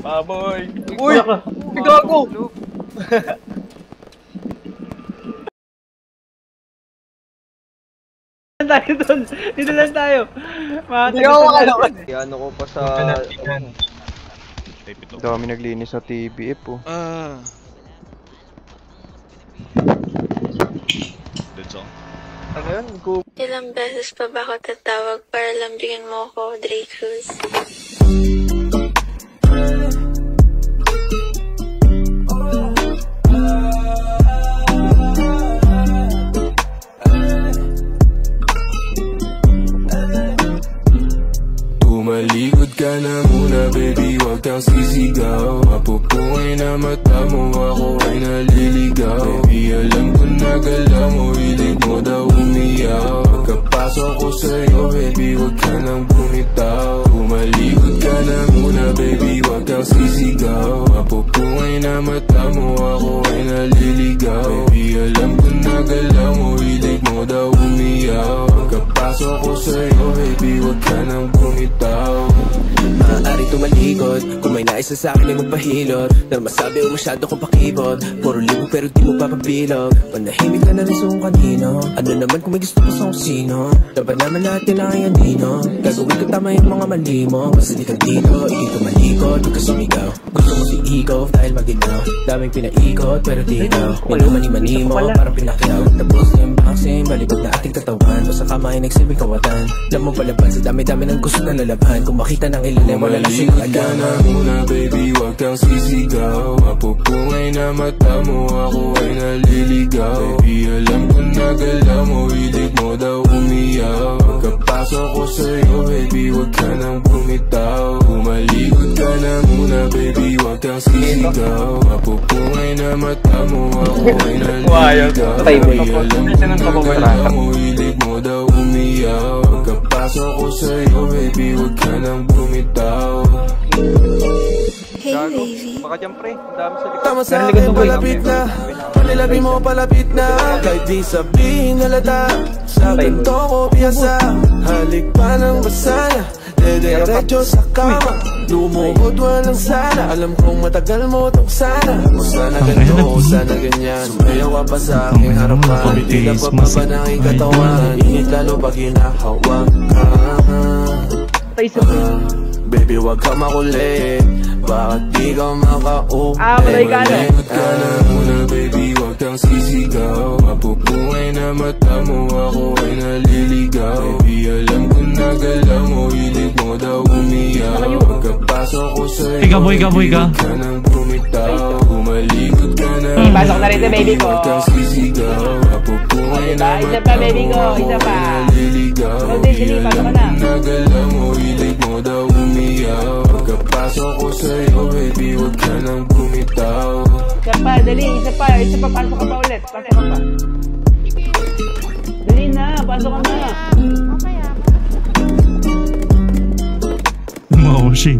Baboy! Uy! Gago! Tayo doon. Dito lang tayo. Hindi ako makalaman. Ano ko pa sa... Dami naglinis sa TBF po. Dead song. Ano yun? Ilang beses pa ba ako tatawag para lambingin mo ako, Dre Cruz? Tumalikod ka na muna, baby, wag kang sisigaw. Mapupungay na mata mo, ako ay naliligaw. Baby, alam ko na galaw mo, hilig mo daw umiyaw. Pagkapasok ko sa'yo, baby, wag ka nang bumitaw. Tumalikod ka na muna, baby, wag kang sisigaw. Mapupungay na mata mo, ako ay naliligaw. Baby, alam ko na galaw mo, hilig mo daw umiyaw. Pagkapasok ko sa'yo, baby, wag ka nang bumitaw. Maaari tumalikod kung may nais na sa'kin ay magpahilot. Na masabi o masyado kong pakibot. Puro libo pero di mo papabilog. Panahimik ka na rin sa kung kanino. Ano naman kung may gusto ko sa kung sino. Dapat naman natin lang ay andino. Gagawin ko tama yung mga mali mo. Basta di kang dito, ikay tumalikod. Huwag ka sumigaw. Gusto mo si Ego dahil maginaw. Daming pinaikot pero di ikaw. Minumani-mani mo parang pinakyaw. Tapos yung boxing, balibag na ating katawan. Basta kamay nagsilbing kawatan. Alam mo palaban sa dami-dami ng gusto na lalabhan. Kung makita ng ilalim, wala lang silang alam. Ka na muna, baby, wag kang sisigaw. Mapupungay na mata mo, ako ay naliligaw. Baby, alam ko na galaw mo, hilig mo daw umiyaw. Pagkapasok ko sa'yo, baby, wag ka nang bumitaw. Umalikod ka na muna, baby, wag kang sisigaw. Mapupungay na mata mo, ako ay naliligaw. Baby, alam ko na galaw mo, hilig mo daw umiyaw. Pagkapasok ko sa'yo, baby, wag ka nang bumitaw. Hey, baby. Baka dyan, pre. Ang dami sa likod. Tama sa akin, palapit na. Panilabi mo, palapit na. Kahit di sabihin halata. Sa ganito ko piyasa. Halik pa ng basana. Dediretso sa kama. Lumukod walang sana. Alam kong matagal mo itong sana. O sana ganito, o sana ganyan. Sumayaw ka pa sa aking harapan. Hindi na pababa ng aking katawan. Init lalo pag hinahawak ka. Baby, wag ka makulit. Bakit di ka makauwi? Malikot ka na muna, baby, wag kang sisigaw. Mapupungay na mata mo, ako ay naliligaw. Baby, alam ko na galaw mo, hilig mo daw umiyaw. Pagkapasok ko sa'yo, baby, wag ka nang bumitaw. Umalikot ka na muna, pasok na rin sa baby ko. wag kang sisigaw. Mapupungay na Isa pa, baby ko. Isa pa. naliligaw. Dili, pasok ka na. Nagalaw mo, hilig mo daw umiyaw. Pagkapasok ko sa'yo, baby, wag ka nang bumitaw. Isa pa, dali. Isa pa. Pasok ka pa ulit. Pasok ka pa. Dali na. Pasok ka na. Okay, Maushi.